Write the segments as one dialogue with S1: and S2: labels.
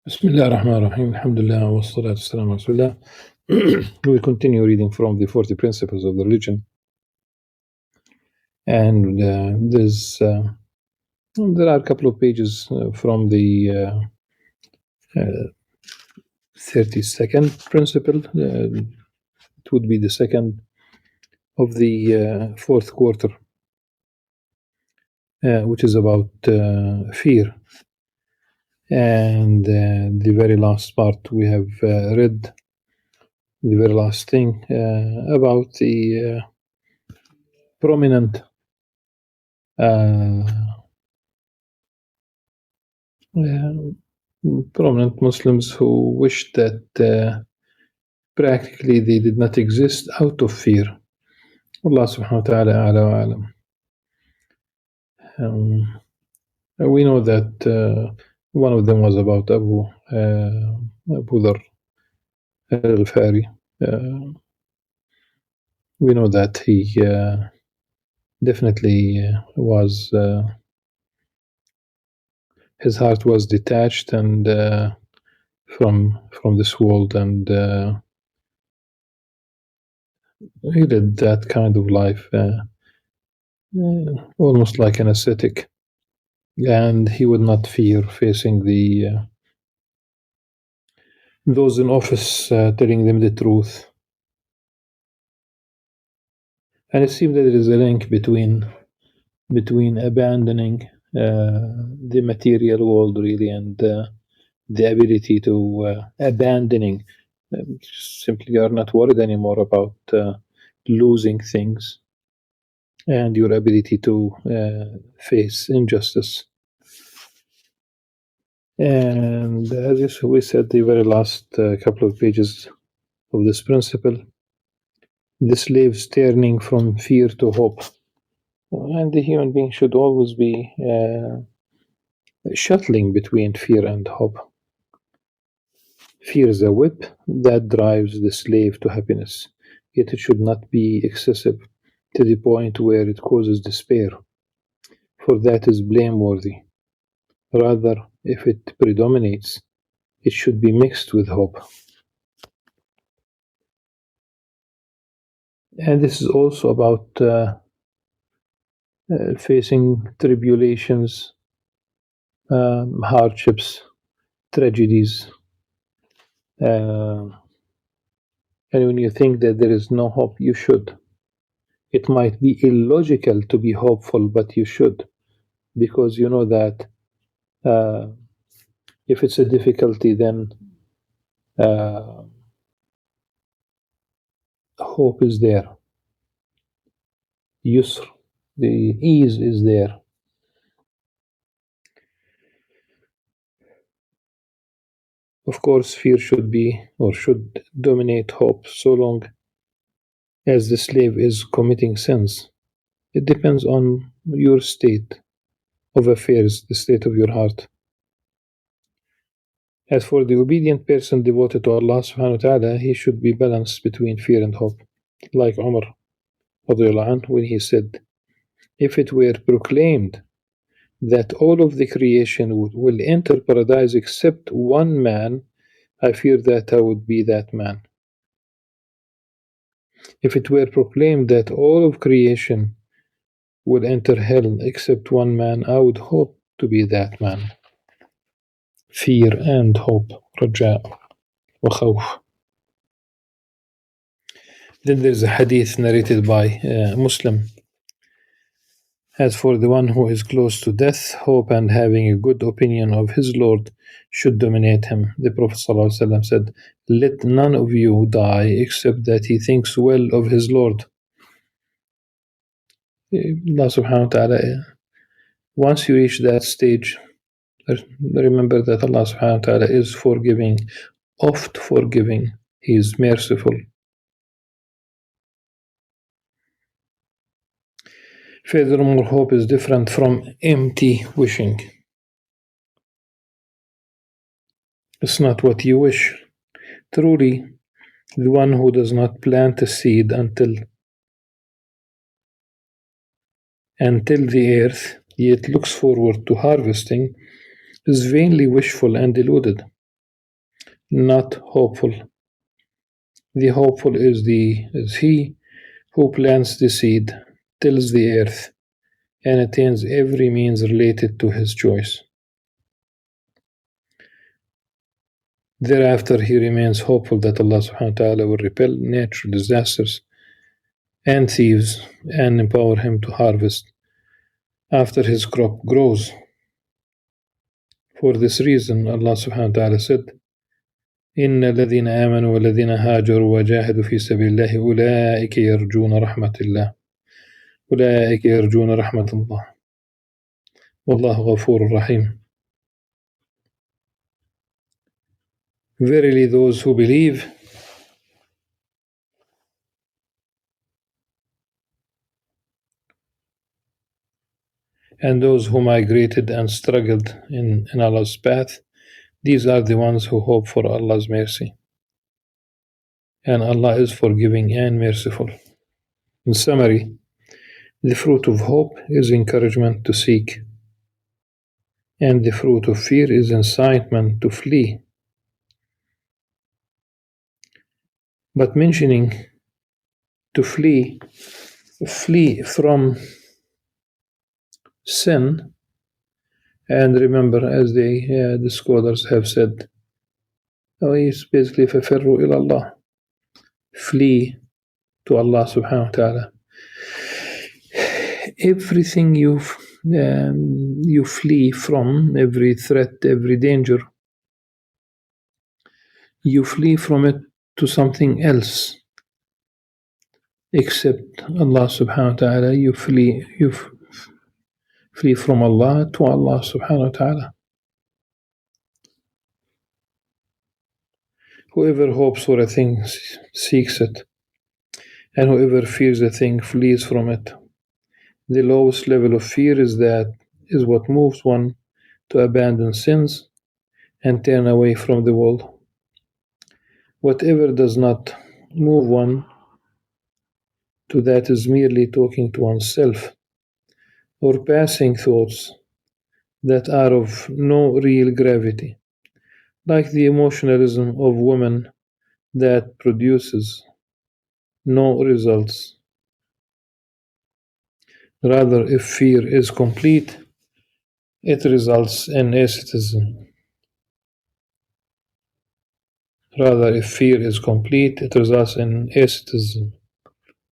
S1: Bismillah ar-Rahman ar-Rahim, alhamdulillah, wa salatu wassalamu ala Rasulillah. We continue reading from the 40 principles of the religion, and there are a couple of pages from the 32nd principle. It would be the second of the fourth quarter, which is about fear. And the very last part we have read, the very last thing about the prominent prominent Muslims who wished that practically they did not exist out of fear. Allah subhanahu wa ta'ala a'la wa a'lam. We know that one of them was about Abu Dharr al-Ghifari. We know that he definitely was his heart was detached and from this world, and he led that kind of life, almost like an ascetic, and he would not fear facing those in office telling them the truth. And it seems that there is a link between abandoning the material world, really, and the ability to abandoning. Simply, you are not worried anymore about losing things, and your ability to face injustice. And as we said, the very last couple of pages of this principle, the slaves turning from fear to hope. And the human being should always be shuttling between fear and hope. Fear is a whip that drives the slave to happiness, yet it should not be excessive to the point where it causes despair, for that is blameworthy. Rather, if it predominates, it should be mixed with hope. And this is also about facing tribulations, hardships, tragedies. And when you think that there is no hope, you should. It might be illogical to be hopeful, but you should, because you know that if it's a difficulty, then hope is there. Yusr, the ease is there. Of course, fear should dominate hope so long as the slave is committing sins. It depends on your state of affairs, the state of your heart. As for the obedient person devoted to Allah subhanahu wa ta'ala, he should be balanced between fear and hope. Like Umar when he said, if it were proclaimed that all of the creation will enter paradise except one man, I fear that I would be that man. If it were proclaimed that all of creation will enter hell except one man, I would hope to be that man. Fear and hope, raja wa khawf. Then there's a hadith narrated by Muslim. As for the one who is close to death, hope and having a good opinion of his Lord should dominate him. The Prophet ﷺ said, let none of you die except that he thinks well of his Lord. Allah subhanahu wa ta'ala, once you reach that stage, remember that Allah subhanahu wa ta'ala is forgiving, oft forgiving. He is merciful. Furthermore, hope is different from empty wishing. It's not what you wish. Truly, the one who does not plant a seed until the earth, yet looks forward to harvesting, is vainly wishful and deluded. not hopeful. The hopeful is he who plants the seed, tills the earth, and attains every means related to his choice. Thereafter, he remains hopeful that Allah subhanahu wa ta'ala will repel natural disasters and thieves and empower him to harvest after his crop grows. For this reason, Allah subhanahu wa ta'ala said, إن الذين آمنوا والذين هاجروا وجاهدوا في سبيل الله أولئك يرجون رحمة الله أولئك يرجون رحمة الله والله غفور رحيم. Verily those who believe and those who migrated and struggled in Allah's path, these are the ones who hope for Allah's mercy. And Allah is forgiving and merciful. In summary, the fruit of hope is encouragement to seek, and the fruit of fear is incitement to flee. But mentioning to flee from sin, and remember, as the scholars have said, it's basically فَفِرُّوا إِلَى اللَّهِ, flee to Allah subhanahu wa ta'ala. Everything you flee from, every threat, every danger, you flee from it to something else except Allah subhanahu wa ta'ala. You flee from Allah to Allah subhanahu wa ta'ala. Whoever hopes for a thing seeks it, and whoever fears a thing flees from it. The lowest level of fear is what moves one to abandon sins and turn away from the world. Whatever does not move one to that is merely talking to oneself, or passing thoughts that are of no real gravity, like the emotionalism of women that produces no results. Rather, if fear is complete, it results in asceticism.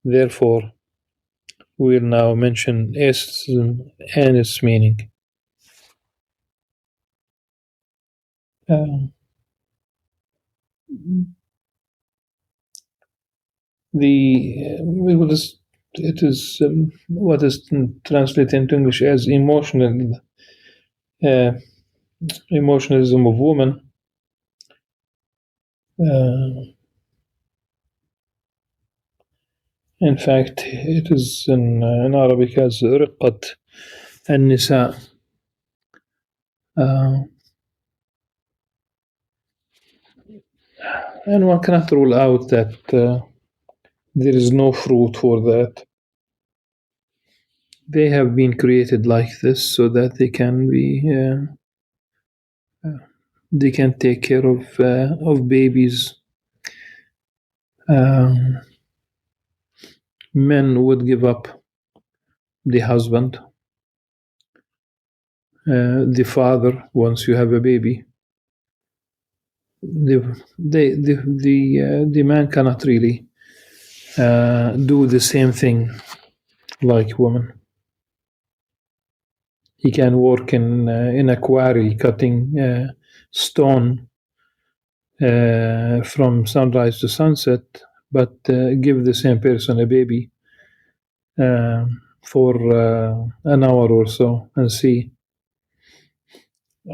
S1: Therefore, we'll now mention asceticism and its meaning. It is what is translated into English as emotionalism of woman. In fact, it is in Arabic as رقة النساء. And one cannot rule out that there is no fruit for that. They have been created like this so that they can take care of babies. Men would give up the husband, the father, once you have a baby. The man cannot really do the same thing like women. He can work in a quarry cutting stone from sunrise to sunset, but give the same person a baby for an hour or so and see.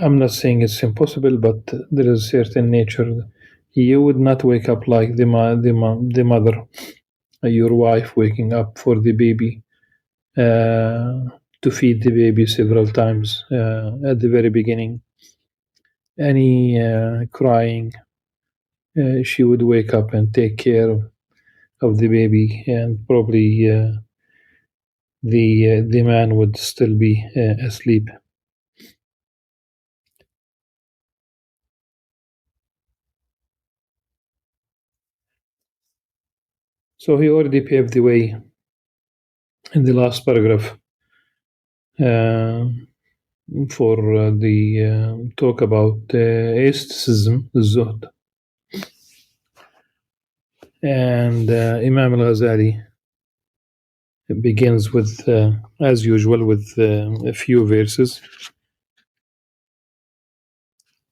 S1: I'm not saying it's impossible, but there is a certain nature. You would not wake up like the mother, your wife, waking up for the baby, to feed the baby several times at the very beginning. Any crying, she would wake up and take care of the baby, and probably the man would still be asleep. So he already paved the way in the last paragraph for the talk about aestheticism, zuhd. And Imam Al-Ghazali begins with, as usual, with a few verses,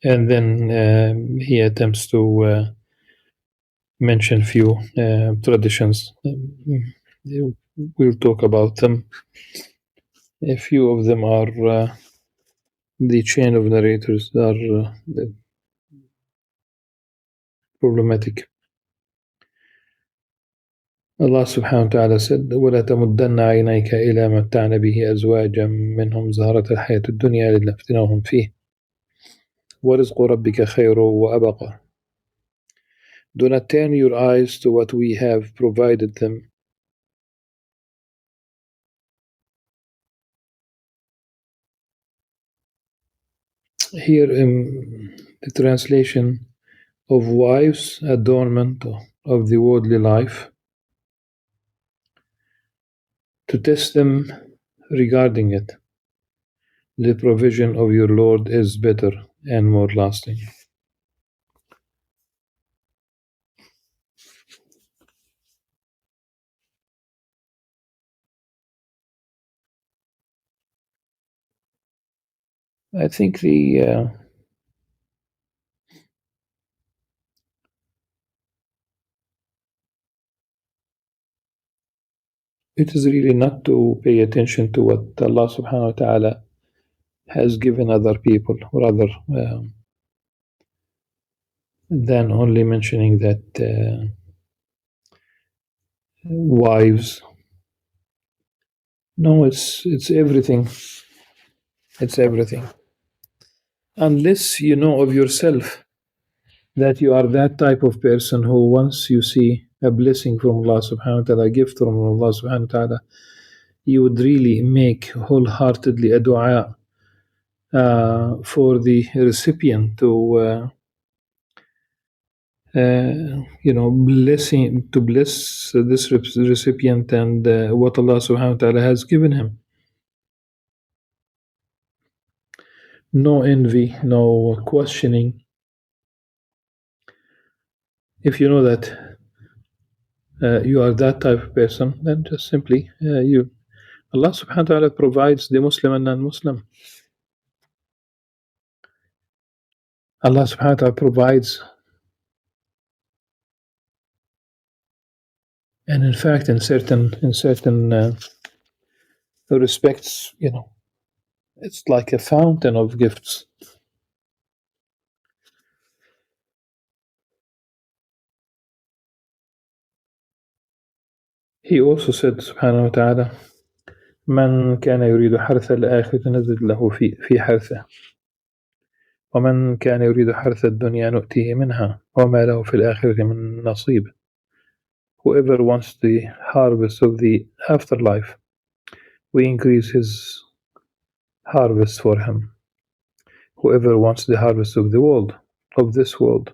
S1: and then he attempts to mention few traditions. We'll talk about them. A few of them are the chain of narrators are problematic. Allah subhanahu wa ta'ala said, وَلَا تَمُدَّنَّ عَيْنَيْكَ إِلَى مَتَّعْنَ بِهِ أَزْوَاجًا مِّنْهُمْ زَهْرَةَ الْحَيَاةِ الدُّنْيَا لِنَفْتِنَهُمْ فِيهِ وَرِزْقُ رَبِّكَ خَيْرٌ وَأَبْقَى. Do not turn your eyes to what we have provided them. Here in the translation of wives, adornment of the worldly life, to test them regarding it. The provision of your Lord is better and more lasting. I think it is really not to pay attention to what Allah subhanahu wa ta'ala has given other people, rather than only mentioning that wives. No, it's everything. It's everything. Unless you know of yourself that you are that type of person who, once you see a blessing from Allah subhanahu wa ta'ala, a gift from Allah subhanahu wa ta'ala, you would really make wholeheartedly a dua for the recipient to blessing, to bless this recipient and what Allah subhanahu wa ta'ala has given him. No envy, no questioning. If you know that you are that type of person, then just simply Allah subhanahu wa ta'ala provides the Muslim and non-Muslim. Allah subhanahu wa ta'ala provides, and in fact in certain respects, it's like a fountain of gifts. He also said subhanahu wa ta'ala, من كان يريد حرث الآخرة نزد له في حرثه ومن كان يريد حرث الدنيا نؤتيه منها وما له في الآخرة من نصيب. Whoever wants the harvest of the afterlife, we increase his harvest for him. Whoever wants the harvest of the world, of this world,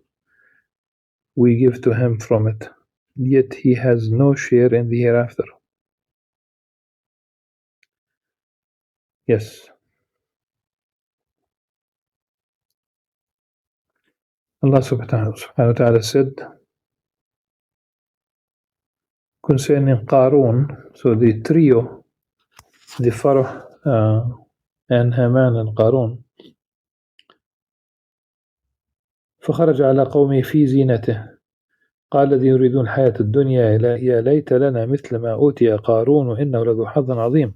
S1: we give to him from it, yet he has no share in the hereafter. Yes. Allah subhanahu wa ta'ala said concerning Qarun, so the trio, the Farah and Haman and Qarun, فخرج على قومه في زينته قال الذين يريدون الحياة الدنيا يا ليت لنا مثل ما أوتي قارون إنه لذو حظ عظيم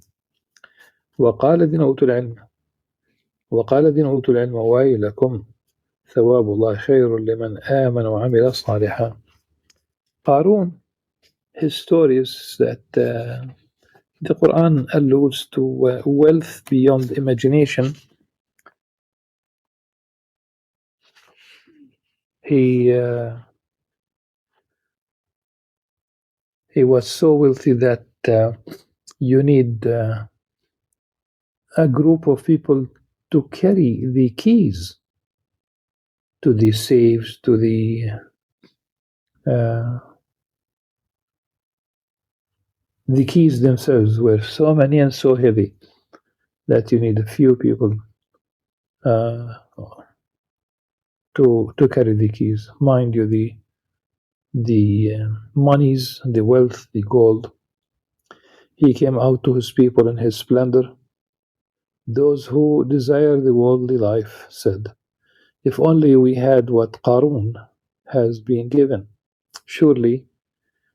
S1: وقال الذين أوتوا العلم ويلكم ثواب الله خير لمن آمن وعمل صالحا. Qarun, his story is that the Quran alludes to wealth beyond imagination. He was so wealthy that you need a group of people to carry the keys to the safes, to the the keys themselves were so many and so heavy that you need a few people uh, to carry the keys. Mind you, the monies, the wealth, the gold. He came out to his people in his splendor. Those who desire the worldly life said, "If only we had what Qarun has been given. Surely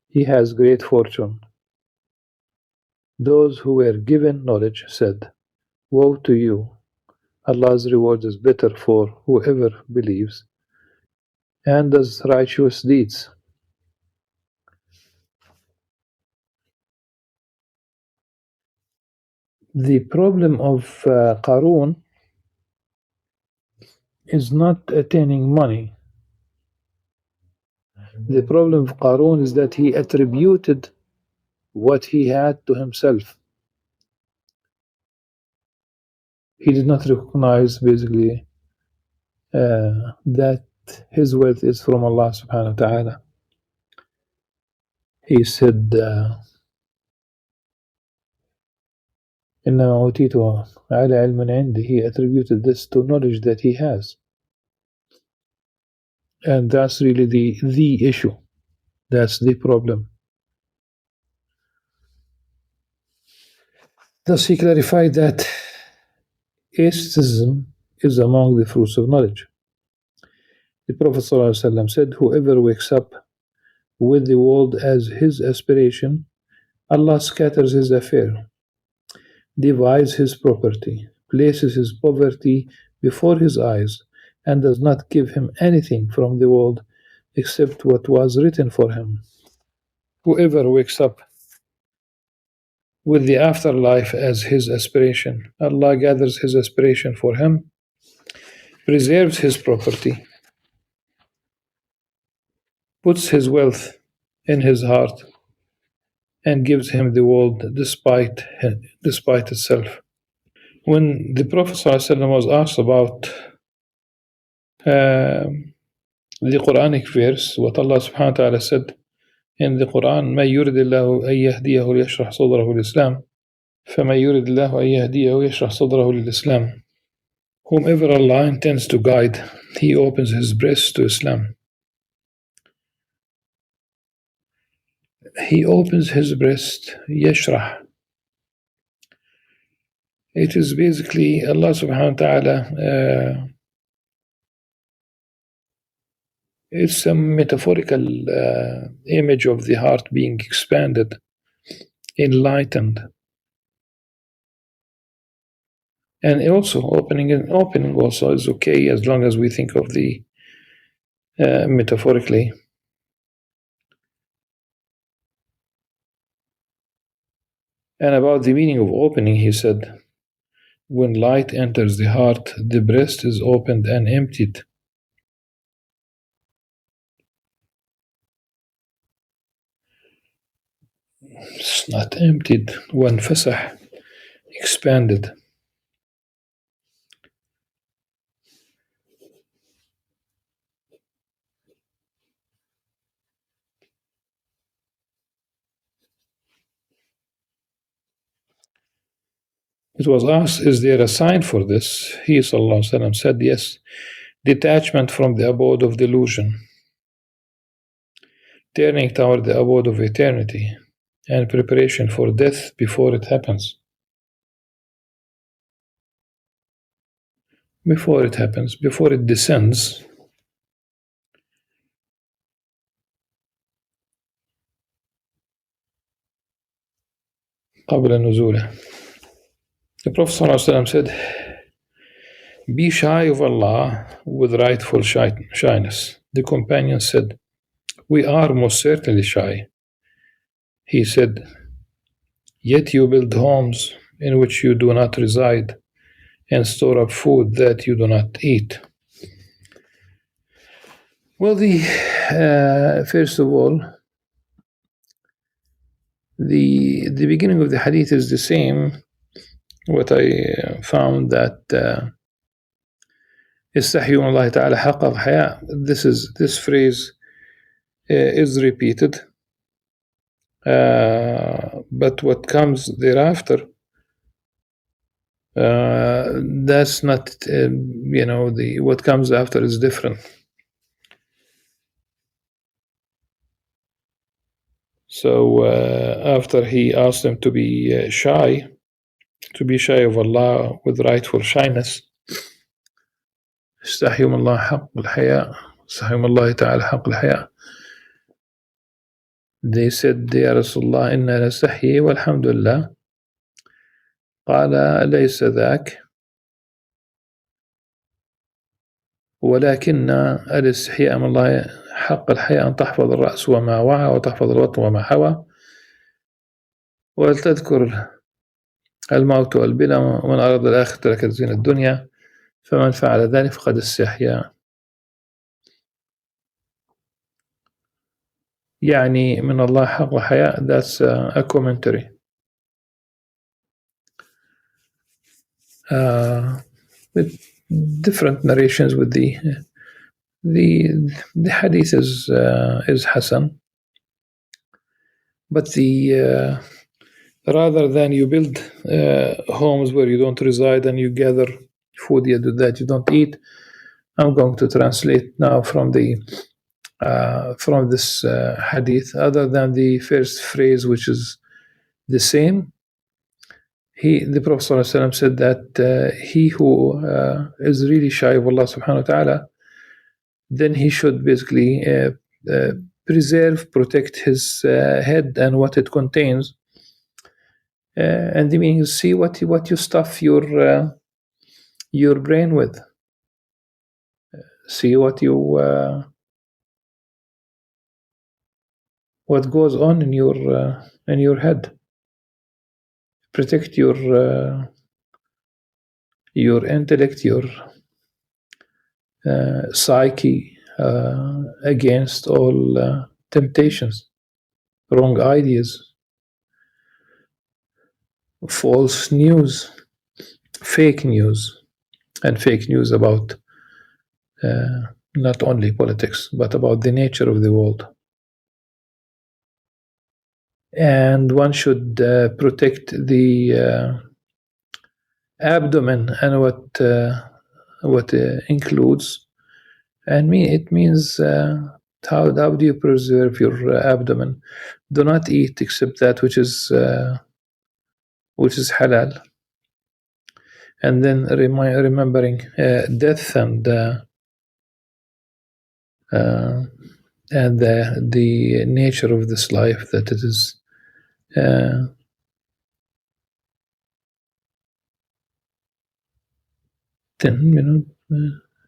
S1: he has great fortune." Those who were given knowledge said, "Woe to you! Allah's reward is better for whoever believes and does righteous deeds." The problem of Qarun is not attaining money. The problem of Qarun is that he attributed what he had to himself. He did not recognize basically that his wealth is from Allah subhanahu wa ta'ala. He said, إنما أوتيته على علم عندي. He attributed this to knowledge that he has. And that's really the issue. That's the problem. Thus he clarified that aestheticism is among the fruits of knowledge. The Prophet ﷺ said, "Whoever wakes up with the world as his aspiration, Allah scatters his affair, divides his property, places his poverty before his eyes, and does not give him anything from the world except what was written for him." Whoever wakes up with the afterlife as his aspiration, Allah gathers his aspiration for him, preserves his property, puts his wealth in his heart, and gives him the world despite itself. When the Prophet ﷺ was asked about the Quranic verse, what Allah subhanahu wa ta'ala said in the Quran, مَنْ يُرِدِ اللَّهُ أَنْ يَهْدِيَهُ لِيَشْرَحْ صَدْرَهُ لِلْإِسْلَامِ فَمَنْ يُرِدِ اللَّهُ أَنْ يَهْدِيَهُ يَشْرَحْ صَدْرَهُ لِلْإِسْلَامِ. Whomever Allah intends to guide, He opens his breast to Islam. He opens his breast, يشرح. It is basically Allah subhanahu wa ta'ala, it's a metaphorical image of the heart being expanded, enlightened. And also opening also is okay as long as we think of the metaphorically. And about the meaning of opening, he said, when light enters the heart, the breast is opened and emptied. It's not emptied, وانفسح, expanded. It was asked, is there a sign for this? He ﷺ said, yes, detachment from the abode of delusion, turning toward the abode of eternity, and preparation for death before it happens. Before it happens, before it descends, قبل نزوله. The Prophet ﷺ said, be shy of Allah with rightful shyness. The companions said, we are most certainly shy. He said, yet you build homes in which you do not reside and store up food that you do not eat. Well, first of all, the beginning of the hadith is the same. What I found that استحيوا من الله تعالى حق الحياء. This phrase is repeated But what comes thereafter, that's not, what comes after is different. So after he asked them to be shy of Allah with rightful shyness, استحيوا من الله حق الحياء استحيوا من الله تعالى حق الحياء. They said, يا رسول الله إنا نستحيي والحمد لله. قال ليس ذاك ولكن الاستحياء من الله حق الحياء أن تحفظ الرأس وما وعى وتحفظ البطن وما حوى ولتذكر الموت والبلى ومن أراد الآخرة ترك زين الدنيا فمن فعل ذلك فقد استحيا. يعني من الله حق الحياء. That's a commentary. With different narrations. With the hadith is Hasan, but the rather than you build homes where you don't reside and you gather food that you don't eat, I'm going to translate now from the from this hadith. Other than the first phrase, which is the same, the Prophet ﷺ said that he who is really shy of Allah subhanahu wa ta'ala, then he should basically protect his head and what it contains. And the meaning is, see what you stuff your brain with. See what goes on in your head. Protect your intellect, your psyche against all temptations, wrong ideas, false news, fake news, and fake news about not only politics, but about the nature of the world. And one should protect the abdomen and what includes. And it means how do you preserve your abdomen? Do not eat except that which is halal. And then remembering death and the nature of this life, that it is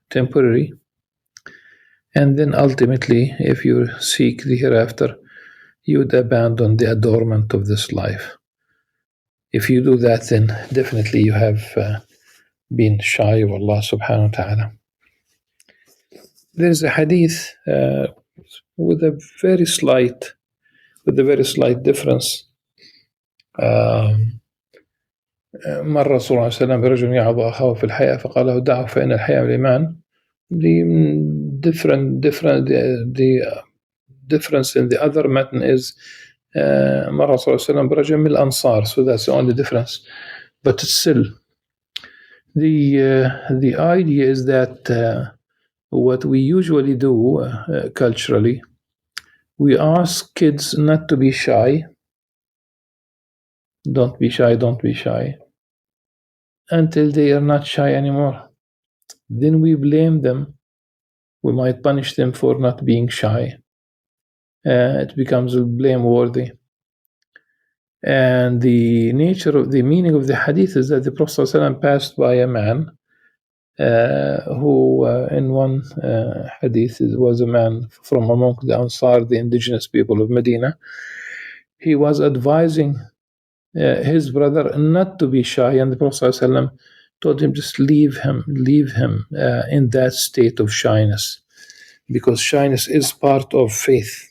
S1: temporary. And then ultimately, if you seek the hereafter, you would abandon the adornment of this life. If you do that, then definitely you have been shy of Allah subhanahu wa ta'ala. There is a hadith with a very slight difference. مر رسول الله صلى الله عليه وسلم برجل يعظ أخاه في الحياة فقال له دعه فإن الحياة والإيمان. The difference in the other matan is مر رسول الله صلى الله عليه وسلم برجل من الأنصار. So that's the only difference. But still, the idea is that what we usually do culturally, we ask kids not to be shy. Don't be shy, don't be shy, until they are not shy anymore. Then we blame them. We might punish them for not being shy. It becomes blameworthy. And the meaning of the hadith is that the Prophet ﷺ passed by a man who, in one hadith, was a man from among the Ansar, the indigenous people of Medina. He was advising his brother not to be shy, and the Prophet ﷺ told him, just leave him in that state of shyness, because shyness is part of faith.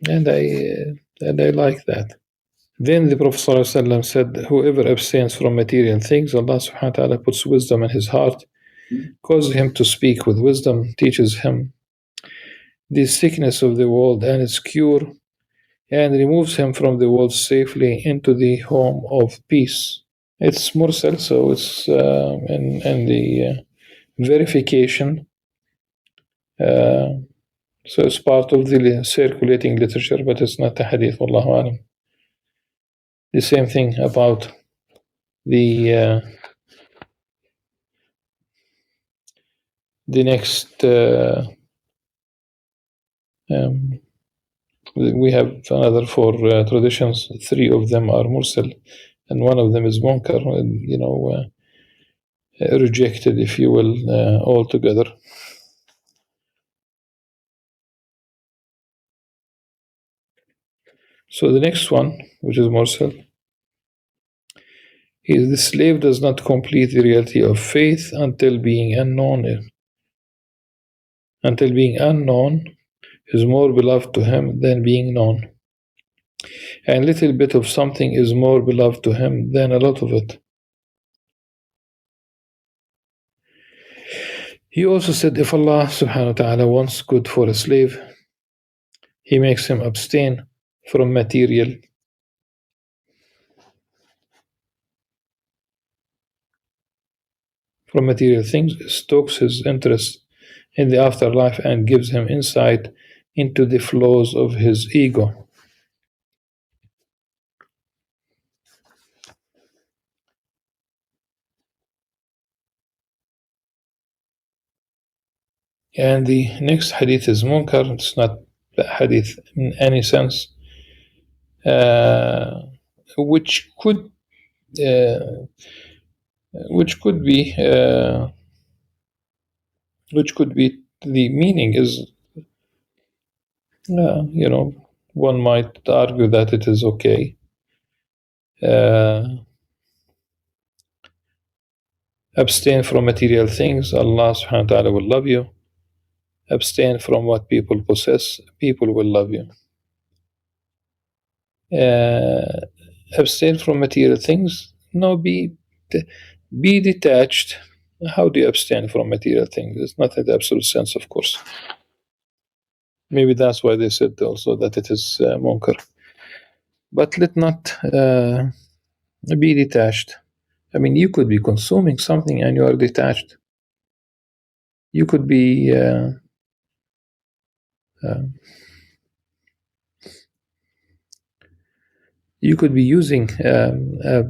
S1: And I like that. Then the Prophet ﷺ said, whoever abstains from material things, Allah subhanahu wa ta'ala puts wisdom in his heart, causes him to speak with wisdom, teaches him the sickness of the world and its cure. and removes him from the world safely into the home of peace. It's mursal, so it's in the verification. So it's part of the circulating literature, but it's not a hadith. Wallahu alam. The same thing about the next. We have another four traditions. Three of them are mursal, and one of them is munkar. Rejected, if you will, altogether. So the next one, which is mursal, is the slave does not complete the reality of faith until being unknown. Until being unknown is more beloved to him than being known. And little bit of something is more beloved to him than a lot of it. He also said, if Allah subhanahu wa ta'ala wants good for a slave, He makes him abstain from material things, stokes his interest in the afterlife, and gives him insight into the flaws of his ego. And the next hadith is munkar. It's not hadith in any sense, which could be the meaning is, one might argue that it is okay. Abstain from material things, Allah subhanahu wa ta'ala will love you. Abstain from what people possess, people will love you. Abstain from material things, no, be detached. How do you abstain from material things? It's not in the absolute sense, of course. Maybe that's why they said also that it is munkar. But let not be detached. I mean, you could be consuming something and you are detached. You could be using a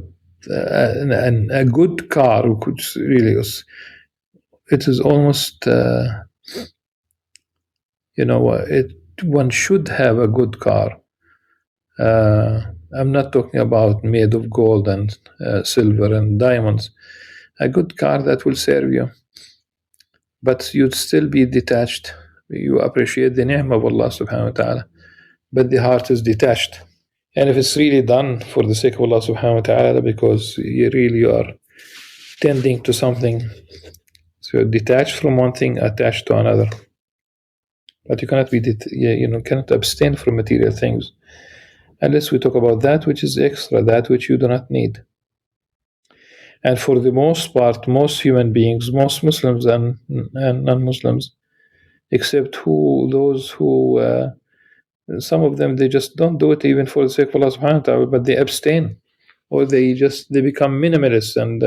S1: good car, which really is. It is almost one should have a good car. I'm not talking about made of gold and silver and diamonds. A good car that will serve you, but you'd still be detached. You appreciate the ni'mah of Allah subhanahu wa ta'ala, but the heart is detached. And if it's really done for the sake of Allah subhanahu wa ta'ala, because you really are tending to something, so you're detached from one thing, attached to another. But you cannot cannot abstain from material things unless we talk about that which is extra, that which you do not need. And for the most part, most human beings, most Muslims and non-Muslims, except those who, some of them, they just don't do it even for the sake of Allah subhanahu wa ta'ala, but they abstain, or they become minimalists. And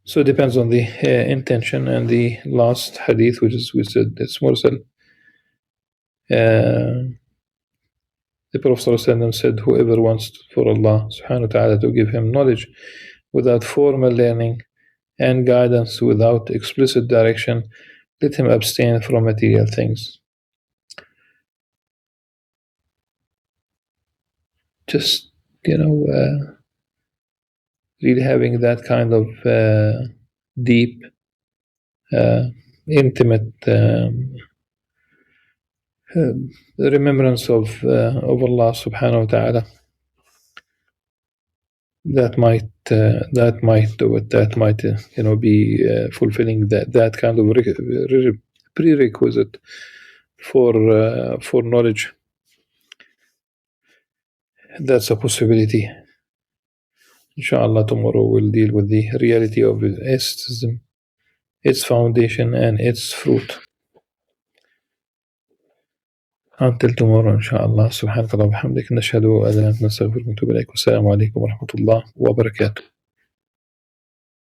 S1: so it depends on the intention. And the last hadith, which is, we said it's mursal, the Prophet ﷺ said, whoever wants for Allah subhanahu wa ta'ala to give him knowledge without formal learning and guidance without explicit direction, let him abstain from material things. Just, really having that kind of deep, intimate remembrance of Allah subhanahu wa ta'ala, that might do it. That might be fulfilling that kind of prerequisite for knowledge. That's a possibility. Inshallah, tomorrow we'll deal with the reality of atheism, its foundation and its fruit. Until tomorrow inshallah. سبحانك اللهم وبحمدك نشهد أن لا إله إلا أنت نستغفرك ونتوب إليك والسلام عليكم ورحمة الله وبركاته.